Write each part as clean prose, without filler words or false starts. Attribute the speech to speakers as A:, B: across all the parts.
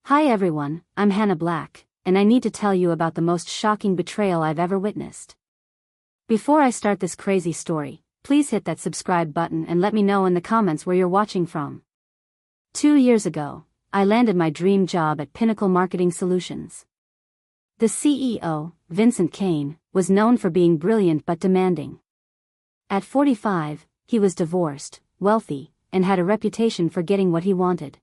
A: Hi everyone, I'm Hannah Black, and I need to tell you about the most shocking betrayal I've ever witnessed. Before I start this crazy story, please hit that subscribe button and let me know in the comments where you're watching from. 2 years ago, I landed my dream job at Pinnacle Marketing Solutions. The CEO, Vincent Kane, was known for being brilliant but demanding. At 45, he was divorced, wealthy, and had a reputation for getting what he wanted.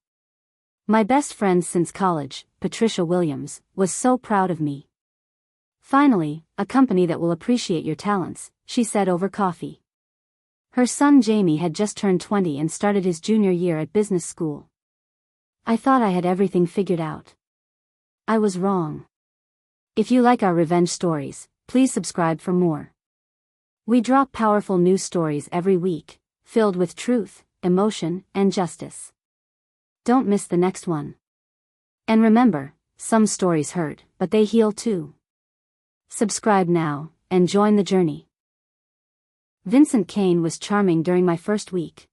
A: My best friend since college, Patricia was so proud of me. "Finally, a company that will appreciate your talents," she said over coffee. Her son Jamie had just turned 20 and started his junior year at business school. I thought I had everything figured out. I was wrong. If you like our revenge stories, please subscribe for more. We drop powerful news stories every week, filled with truth, emotion, and justice. Don't miss the next one. And remember, some stories hurt, but they heal too. Subscribe now, and join the journey. Vincent Kane was charming during my first week.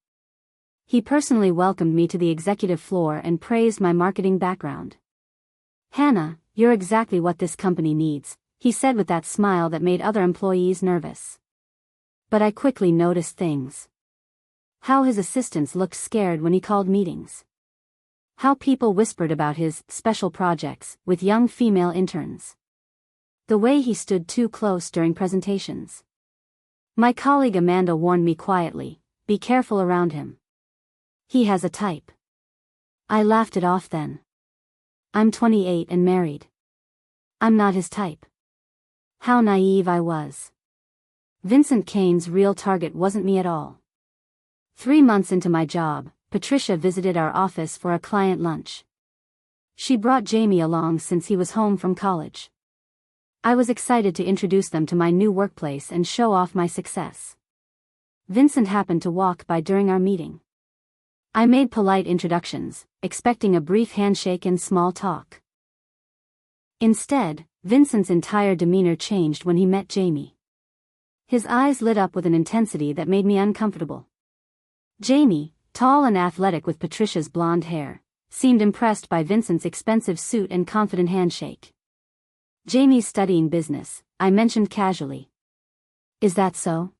A: He personally welcomed me to the executive floor and praised my marketing background. "Hannah, you're exactly what this company needs," he said with that smile that made other employees nervous. But I quickly noticed things. How his assistants looked scared when he called meetings. How people whispered about his special projects with young female interns. The way he stood too close during presentations. My colleague Amanda warned me quietly, "Be careful around him. He has a type." I laughed it off then. I'm 28 and married. I'm not his type. How naive I was. Vincent Kane's real target wasn't me at all. 3 months into my job, Patricia visited our office for a client lunch. She brought Jamie along since he was home from college. I was excited to introduce them to my new workplace and show off my success. Vincent happened to walk by during our meeting. I made polite introductions, expecting a brief handshake and small talk. Instead, Vincent's entire demeanor changed when he met Jamie. His eyes lit up with an intensity that made me uncomfortable. Jamie, tall and athletic with Patricia's blonde hair, seemed impressed by Vincent's expensive suit and confident handshake. "Jamie's studying business," I mentioned casually. "Is that so?"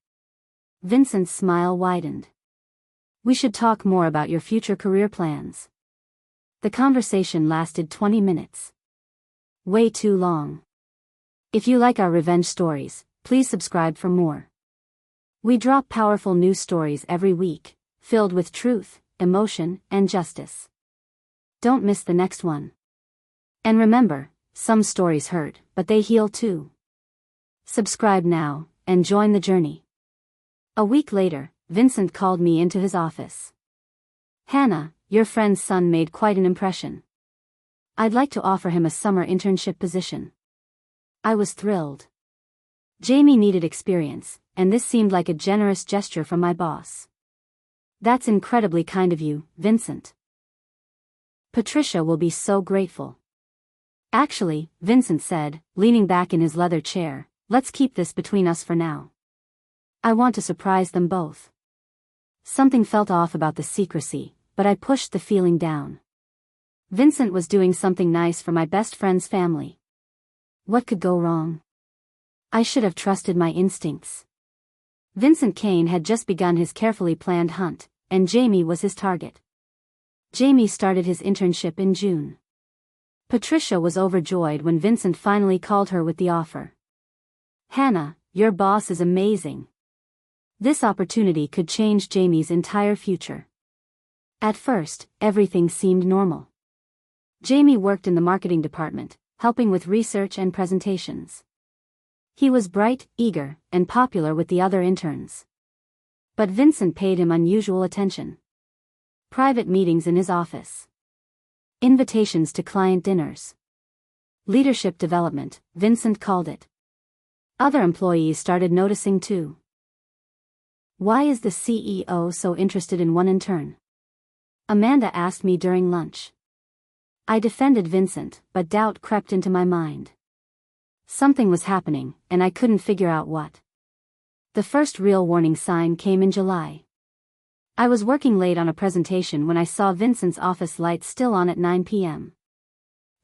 A: Vincent's smile widened. "We should talk more about your future career plans." The conversation lasted 20 minutes. Way too long. If you like our revenge stories, please subscribe for more. We drop powerful news stories every week, filled with truth, emotion, and justice. Don't miss the next one. And remember, some stories hurt, but they heal too. Subscribe now, and join the journey. A week later, Vincent called me into his office. "Hannah, your friend's son made quite an impression. I'd like to offer him a summer internship position." I was thrilled. Jamie needed experience, and this seemed like a generous gesture from my boss. "That's incredibly kind of you, Vincent. Patricia will be so grateful." "Actually," Vincent said, leaning back in his leather chair, "let's keep this between us for now. I want to surprise them both." Something felt off about the secrecy, but I pushed the feeling down. Vincent was doing something nice for my best friend's family. What could go wrong? I should have trusted my instincts. Vincent Kane had just begun his carefully planned hunt, and Jamie was his target. Jamie started his internship in June. Patricia was overjoyed when Vincent finally called her with the offer. "Hannah, your boss is amazing." This opportunity could change Jamie's entire future. At first, everything seemed normal. Jamie worked in the marketing department, helping with research and presentations. He was bright, eager, and popular with the other interns. But Vincent paid him unusual attention. Private meetings in his office. Invitations to client dinners. Leadership development, Vincent called it. Other employees started noticing too. "Why is the CEO so interested in one intern?" Amanda asked me during lunch. I defended Vincent, but doubt crept into my mind. Something was happening, and I couldn't figure out what. The first real warning sign came in July. I was working late on a presentation when I saw Vincent's office light still on at 9 p.m.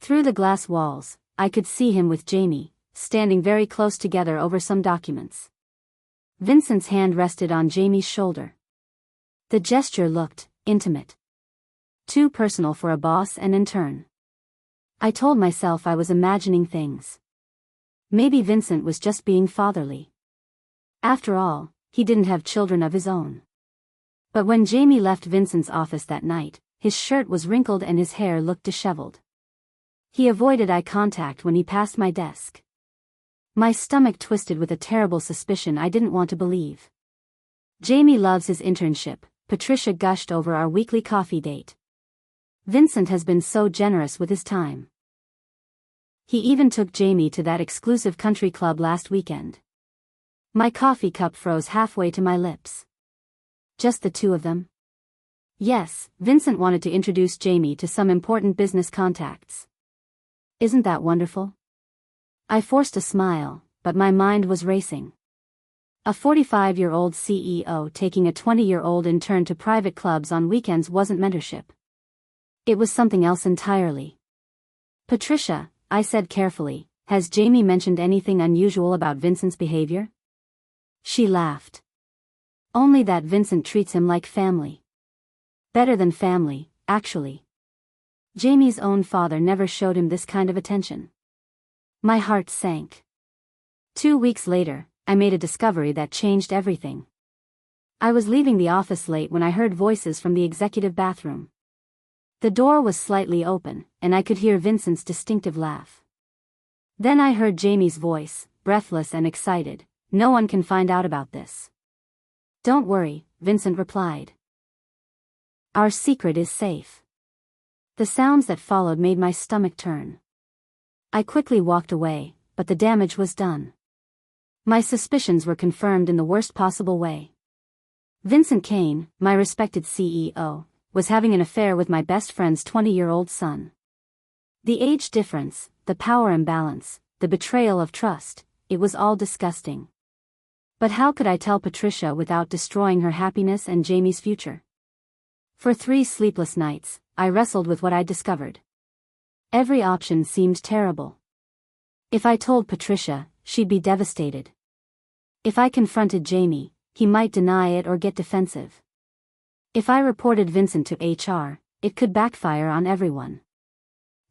A: Through the glass walls, I could see him with Jamie, standing very close together over some documents. Vincent's hand rested on Jamie's shoulder. The gesture looked intimate. Too personal for a boss and intern. I told myself I was imagining things. Maybe Vincent was just being fatherly. After all, he didn't have children of his own. But when Jamie left Vincent's office that night, his shirt was wrinkled and his hair looked disheveled. He avoided eye contact when he passed my desk. My stomach twisted with a terrible suspicion I didn't want to believe. Jamie loves his internship, Patricia gushed over our weekly coffee date. Vincent has been so generous with his time. He even took Jamie to that exclusive country club last weekend. My coffee cup froze halfway to my lips. Just the two of them? Yes, Vincent wanted to introduce Jamie to some important business contacts. Isn't that wonderful? I forced a smile, but my mind was racing. A 45-year-old CEO taking a 20-year-old intern to private clubs on weekends wasn't mentorship. It was something else entirely. Patricia, I said carefully, has Jamie mentioned anything unusual about Vincent's behavior? She laughed. Only that Vincent treats him like family. Better than family, actually. Jamie's own father never showed him this kind of attention. My heart sank. 2 weeks later, I made a discovery that changed everything. I was leaving the office late when I heard voices from the executive bathroom. The door was slightly open, and I could hear Vincent's distinctive laugh. Then I heard Jamie's voice, breathless and excited. No one can find out about this. Don't worry, Vincent replied. Our secret is safe. The sounds that followed made my stomach turn. I quickly walked away, but the damage was done. My suspicions were confirmed in the worst possible way. Vincent Kane, my respected CEO, was having an affair with my best friend's 20-year-old son. The age difference, the power imbalance, the betrayal of trust, it was all disgusting. But how could I tell Patricia without destroying her happiness and Jamie's future? For 3 sleepless nights, I wrestled with what I'd discovered. Every option seemed terrible. If I told Patricia, she'd be devastated. If I confronted Jamie, he might deny it or get defensive. If I reported Vincent to HR, it could backfire on everyone.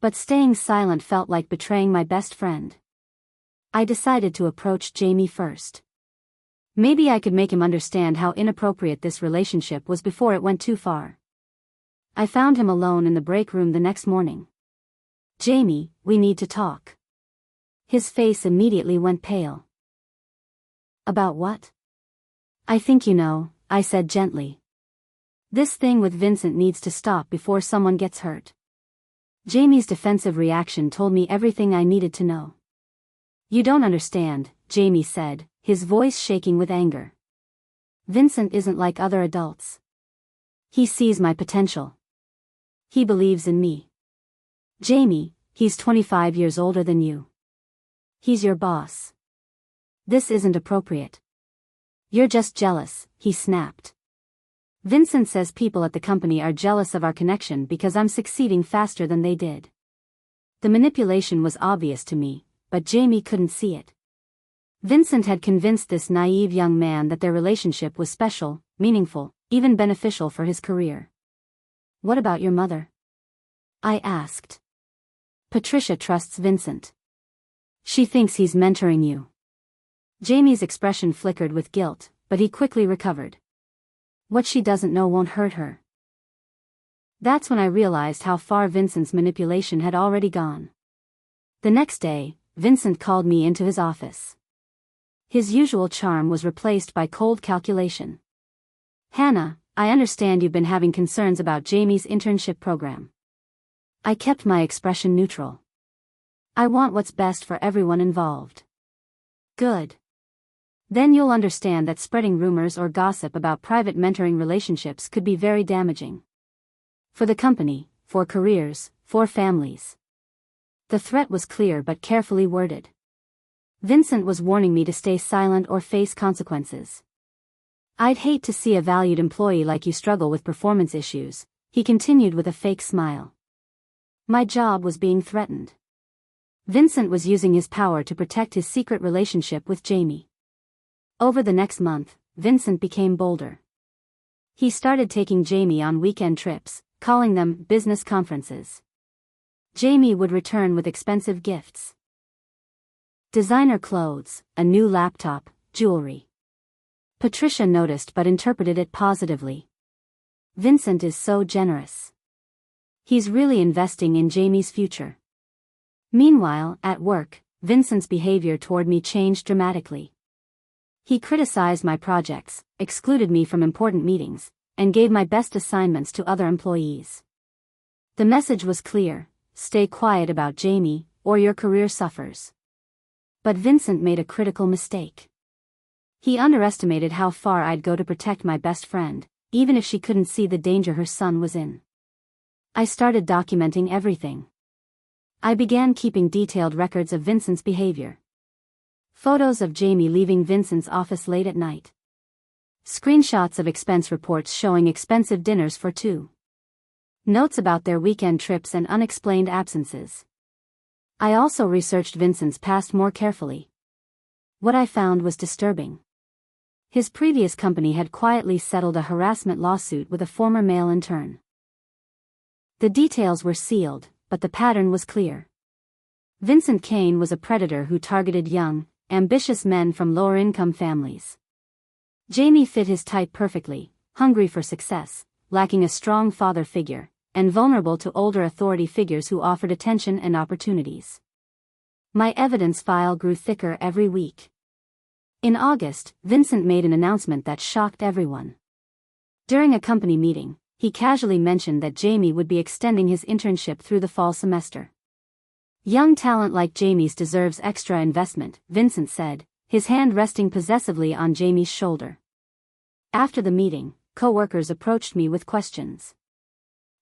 A: But staying silent felt like betraying my best friend. I decided to approach Jamie first. Maybe I could make him understand how inappropriate this relationship was before it went too far. I found him alone in the break room the next morning. Jamie, we need to talk. His face immediately went pale. About what? I think you know, I said gently. This thing with Vincent needs to stop before someone gets hurt. Jamie's defensive reaction told me everything I needed to know. You don't understand, Jamie said, his voice shaking with anger. Vincent isn't like other adults. He sees my potential. He believes in me. Jamie, he's 25 years older than you. He's your boss. This isn't appropriate. You're just jealous, he snapped. Vincent says people at the company are jealous of our connection because I'm succeeding faster than they did. The manipulation was obvious to me, but Jamie couldn't see it. Vincent had convinced this naive young man that their relationship was special, meaningful, even beneficial for his career. What about your mother? I asked. Patricia trusts Vincent. She thinks he's mentoring you. Jamie's expression flickered with guilt, but he quickly recovered. What she doesn't know won't hurt her. That's when I realized how far Vincent's manipulation had already gone. The next day, Vincent called me into his office. His usual charm was replaced by cold calculation. Hannah, I understand you've been having concerns about Jamie's internship program. I kept my expression neutral. I want what's best for everyone involved. Good. Then you'll understand that spreading rumors or gossip about private mentoring relationships could be very damaging. For the company, for careers, for families. The threat was clear but carefully worded. Vincent was warning me to stay silent or face consequences. I'd hate to see a valued employee like you struggle with performance issues, he continued with a fake smile. My job was being threatened. Vincent was using his power to protect his secret relationship with Jamie. Over the next month, Vincent became bolder. He started taking Jamie on weekend trips, calling them business conferences. Jamie would return with expensive gifts. Designer clothes, a new laptop, jewelry. Patricia noticed but interpreted it positively. Vincent is so generous. He's really investing in Jamie's future. Meanwhile, at work, Vincent's behavior toward me changed dramatically. He criticized my projects, excluded me from important meetings, and gave my best assignments to other employees. The message was clear: stay quiet about Jamie, or your career suffers. But Vincent made a critical mistake. He underestimated how far I'd go to protect my best friend, even if she couldn't see the danger her son was in. I started documenting everything. I began keeping detailed records of Vincent's behavior. Photos of Jamie leaving Vincent's office late at night. Screenshots of expense reports showing expensive dinners for two. Notes about their weekend trips and unexplained absences. I also researched Vincent's past more carefully. What I found was disturbing. His previous company had quietly settled a harassment lawsuit with a former male intern. The details were sealed, but the pattern was clear. Vincent Kane was a predator who targeted young, ambitious men from lower-income families. Jamie fit his type perfectly: hungry for success, lacking a strong father figure, and vulnerable to older authority figures who offered attention and opportunities. My evidence file grew thicker every week. In August, Vincent made an announcement that shocked everyone. During a company meeting, he casually mentioned that Jamie would be extending his internship through the fall semester. Young talent like Jamie's deserves extra investment, Vincent said, his hand resting possessively on Jamie's shoulder. After the meeting, co-workers approached me with questions.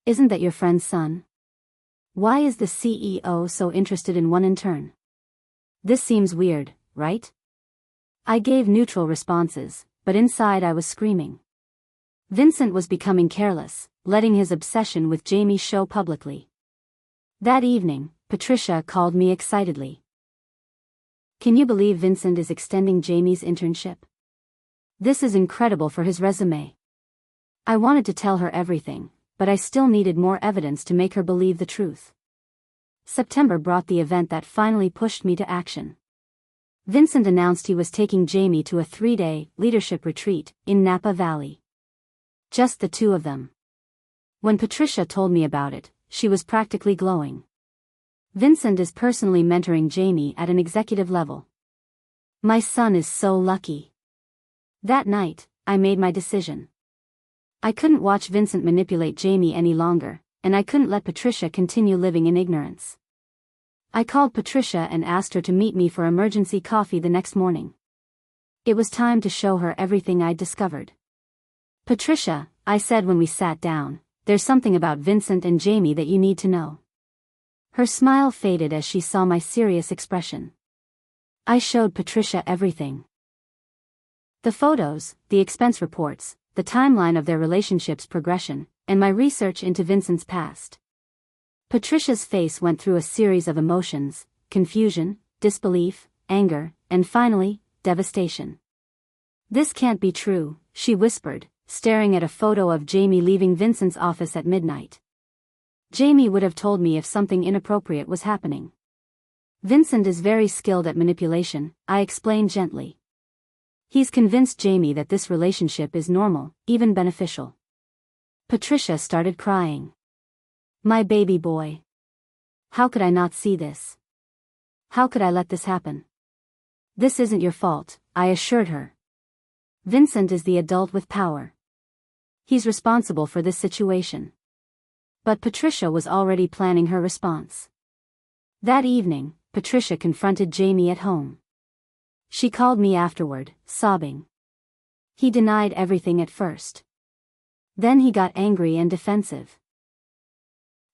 A: Isn't that your friend's son? Why is the CEO so interested in one intern? This seems weird, right? I gave neutral responses, but inside I was screaming. Vincent was becoming careless, letting his obsession with Jamie show publicly. That evening, Patricia called me excitedly. Can you believe Vincent is extending Jamie's internship? This is incredible for his resume. I wanted to tell her everything, but I still needed more evidence to make her believe the truth. September brought the event that finally pushed me to action. Vincent announced he was taking Jamie to a 3-day leadership retreat in Napa Valley. Just the two of them. When Patricia told me about it, she was practically glowing. Vincent is personally mentoring Jamie at an executive level. My son is so lucky. That night, I made my decision. I couldn't watch Vincent manipulate Jamie any longer, and I couldn't let Patricia continue living in ignorance. I called Patricia and asked her to meet me for emergency coffee the next morning. It was time to show her everything I'd discovered. Patricia, I said when we sat down, there's something about Vincent and Jamie that you need to know. Her smile faded as she saw my serious expression. I showed Patricia everything. The photos, the expense reports, the timeline of their relationship's progression, and my research into Vincent's past. Patricia's face went through a series of emotions: confusion, disbelief, anger, and finally, devastation. This can't be true, she whispered, staring at a photo of Jamie leaving Vincent's office at midnight. Jamie would have told me if something inappropriate was happening. Vincent is very skilled at manipulation, I explained gently. He's convinced Jamie that this relationship is normal, even beneficial. Patricia started crying. My baby boy. How could I not see this? How could I let this happen? This isn't your fault, I assured her. Vincent is the adult with power. He's responsible for this situation. But Patricia was already planning her response. That evening, Patricia confronted Jamie at home. She called me afterward, sobbing. He denied everything at first. Then he got angry and defensive.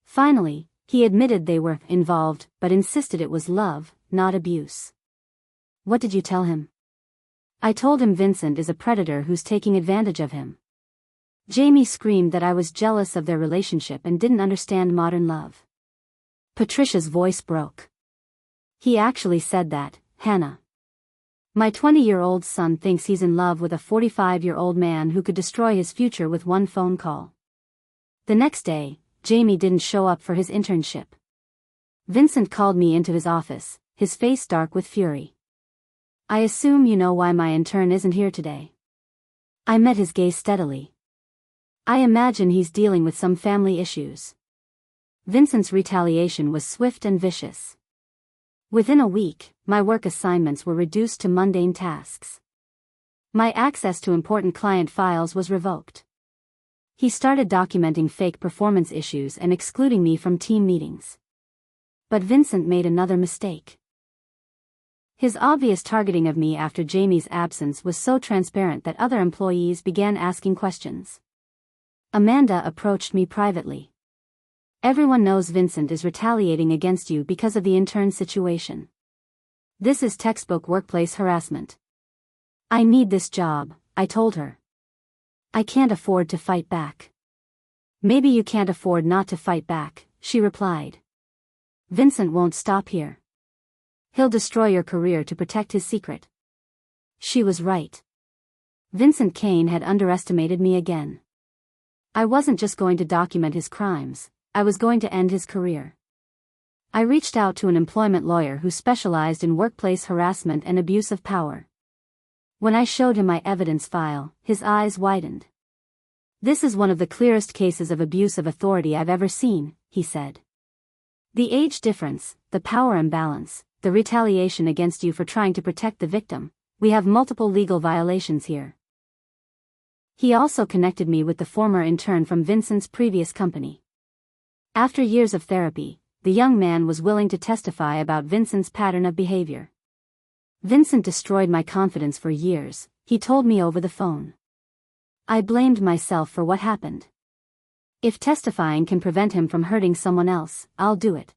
A: Finally, he admitted they were involved, but insisted it was love, not abuse. What did you tell him? I told him Vincent is a predator who's taking advantage of him. Jamie screamed that I was jealous of their relationship and didn't understand modern love. Patricia's voice broke. He actually said that, Hannah. My 20-year-old son thinks he's in love with a 45-year-old man who could destroy his future with one phone call. The next day, Jamie didn't show up for his internship. Vincent called me into his office, his face dark with fury. I assume you know why my intern isn't here today. I met his gaze steadily. I imagine he's dealing with some family issues. Vincent's retaliation was swift and vicious. Within a week, my work assignments were reduced to mundane tasks. My access to important client files was revoked. He started documenting fake performance issues and excluding me from team meetings. But Vincent made another mistake. His obvious targeting of me after Jamie's absence was so transparent that other employees began asking questions. Amanda approached me privately. Everyone knows Vincent is retaliating against you because of the intern situation. This is textbook workplace harassment. I need this job, I told her. I can't afford to fight back. Maybe you can't afford not to fight back, she replied. Vincent won't stop here. He'll destroy your career to protect his secret. She was right. Vincent Kane had underestimated me again. I wasn't just going to document his crimes, I was going to end his career. I reached out to an employment lawyer who specialized in workplace harassment and abuse of power. When I showed him my evidence file, his eyes widened. This is one of the clearest cases of abuse of authority I've ever seen, he said. The age difference, the power imbalance, the retaliation against you for trying to protect the victim, we have multiple legal violations here. He also connected me with the former intern from Vincent's previous company. After years of therapy, the young man was willing to testify about Vincent's pattern of behavior. Vincent destroyed my confidence for years, he told me over the phone. I blamed myself for what happened. If testifying can prevent him from hurting someone else, I'll do it.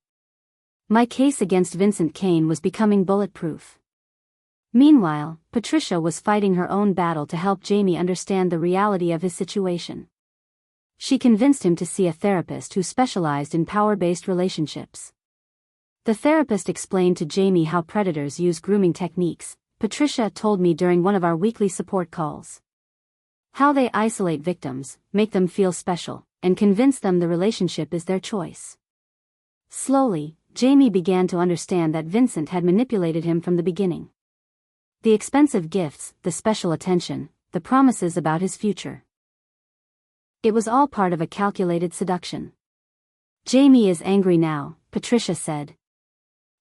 A: My case against Vincent Kane was becoming bulletproof. Meanwhile, Patricia was fighting her own battle to help Jamie understand the reality of his situation. She convinced him to see a therapist who specialized in power-based relationships. The therapist explained to Jamie how predators use grooming techniques, Patricia told me during one of our weekly support calls. How they isolate victims, make them feel special, and convince them the relationship is their choice. Slowly, Jamie began to understand that Vincent had manipulated him from the beginning. The expensive gifts, the special attention, the promises about his future. It was all part of a calculated seduction. Jamie is angry now, Patricia said.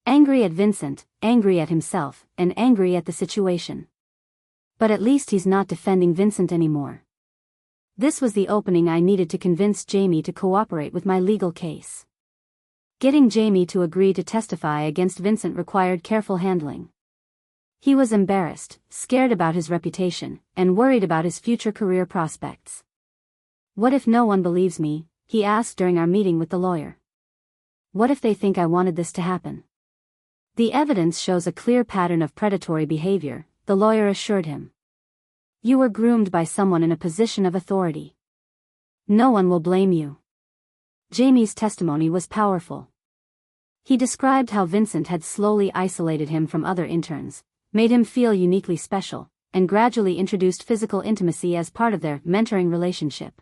A: Angry at Vincent, angry at himself, and angry at the situation. But at least he's not defending Vincent anymore. This was the opening I needed to convince Jamie to cooperate with my legal case. Getting Jamie to agree to testify against Vincent required careful handling. He was embarrassed, scared about his reputation, and worried about his future career prospects. What if no one believes me? He asked during our meeting with the lawyer. What if they think I wanted this to happen? The evidence shows a clear pattern of predatory behavior, the lawyer assured him. You were groomed by someone in a position of authority. No one will blame you. Jamie's testimony was powerful. He described how Vincent had slowly isolated him from other interns, made him feel uniquely special, and gradually introduced physical intimacy as part of their mentoring relationship.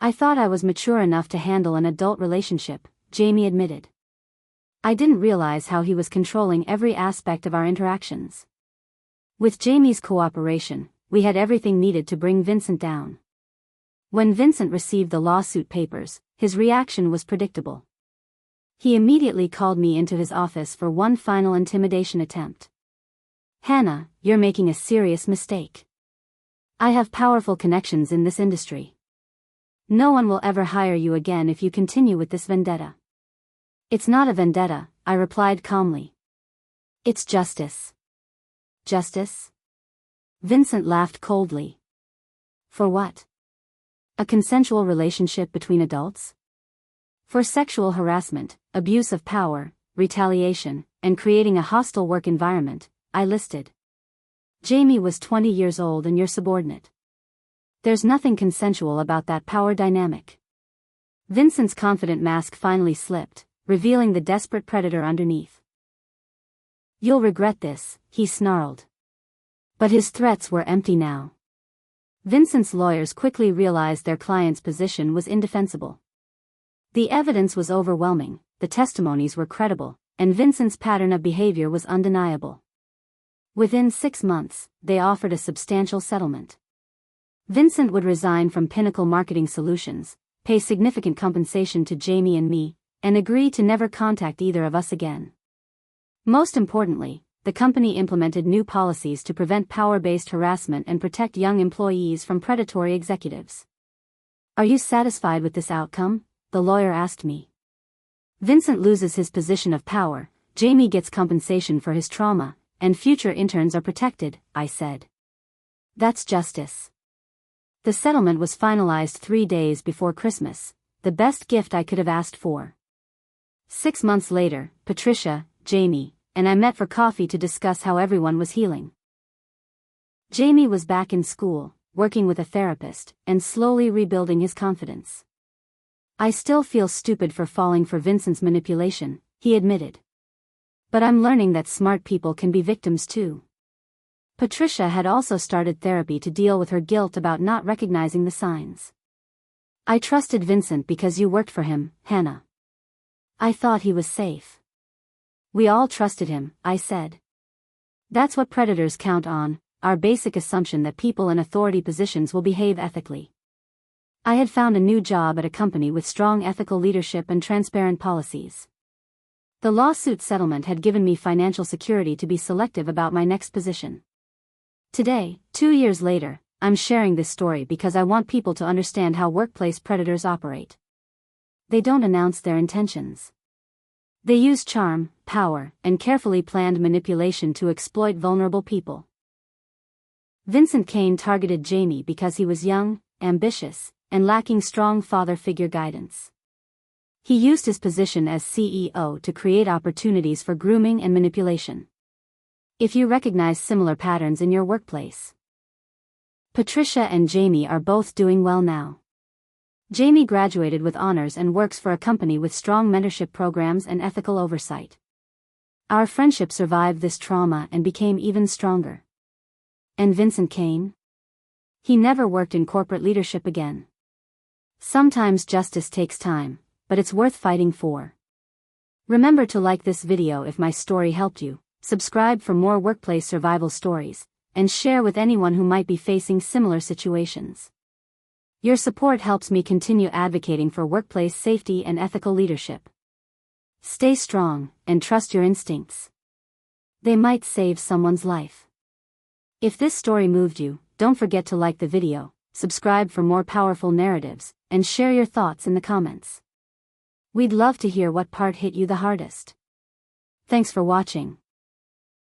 A: I thought I was mature enough to handle an adult relationship, Jamie admitted. I didn't realize how he was controlling every aspect of our interactions. With Jamie's cooperation, we had everything needed to bring Vincent down. When Vincent received the lawsuit papers, his reaction was predictable. He immediately called me into his office for one final intimidation attempt. Hannah, you're making a serious mistake. I have powerful connections in this industry. No one will ever hire you again if you continue with this vendetta. It's not a vendetta, I replied calmly. It's justice. Justice? Vincent laughed coldly. For what? A consensual relationship between adults? For sexual harassment, abuse of power, retaliation, and creating a hostile work environment, I listed. Jamie was 20 years old and your subordinate. There's nothing consensual about that power dynamic. Vincent's confident mask finally slipped, revealing the desperate predator underneath. "You'll regret this," he snarled. But his threats were empty now. Vincent's lawyers quickly realized their client's position was indefensible. The evidence was overwhelming, the testimonies were credible, and Vincent's pattern of behavior was undeniable. Within 6 months, they offered a substantial settlement. Vincent would resign from Pinnacle Marketing Solutions, pay significant compensation to Jamie and me, and agree to never contact either of us again. Most importantly, the company implemented new policies to prevent power-based harassment and protect young employees from predatory executives. "Are you satisfied with this outcome?" the lawyer asked me. "Vincent loses his position of power, Jamie gets compensation for his trauma, and future interns are protected," I said. "That's justice." The settlement was finalized 3 days before Christmas, the best gift I could have asked for. 6 months later, Patricia, Jamie, and I met for coffee to discuss how everyone was healing. Jamie was back in school, working with a therapist, and slowly rebuilding his confidence. "I still feel stupid for falling for Vincent's manipulation," he admitted. "But I'm learning that smart people can be victims too." Patricia had also started therapy to deal with her guilt about not recognizing the signs. "I trusted Vincent because you worked for him, Hannah. I thought he was safe." "We all trusted him," I said. "That's what predators count on, our basic assumption that people in authority positions will behave ethically." I had found a new job at a company with strong ethical leadership and transparent policies. The lawsuit settlement had given me financial security to be selective about my next position. Today, 2 years later, I'm sharing this story because I want people to understand how workplace predators operate. They don't announce their intentions. They use charm, power, and carefully planned manipulation to exploit vulnerable people. Vincent Kane targeted Jamie because he was young, ambitious, and lacking strong father figure guidance. He used his position as CEO to create opportunities for grooming and manipulation. If you recognize similar patterns in your workplace. Patricia and Jamie are both doing well now. Jamie graduated with honors and works for a company with strong mentorship programs and ethical oversight. Our friendship survived this trauma and became even stronger. And Vincent Kane? He never worked in corporate leadership again. Sometimes justice takes time, but it's worth fighting for. Remember to like this video if my story helped you, subscribe for more workplace survival stories, and share with anyone who might be facing similar situations. Your support helps me continue advocating for workplace safety and ethical leadership. Stay strong, and trust your instincts. They might save someone's life. If this story moved you, don't forget to like the video, subscribe for more powerful narratives, and share your thoughts in the comments. We'd love to hear what part hit you the hardest. Thanks for watching.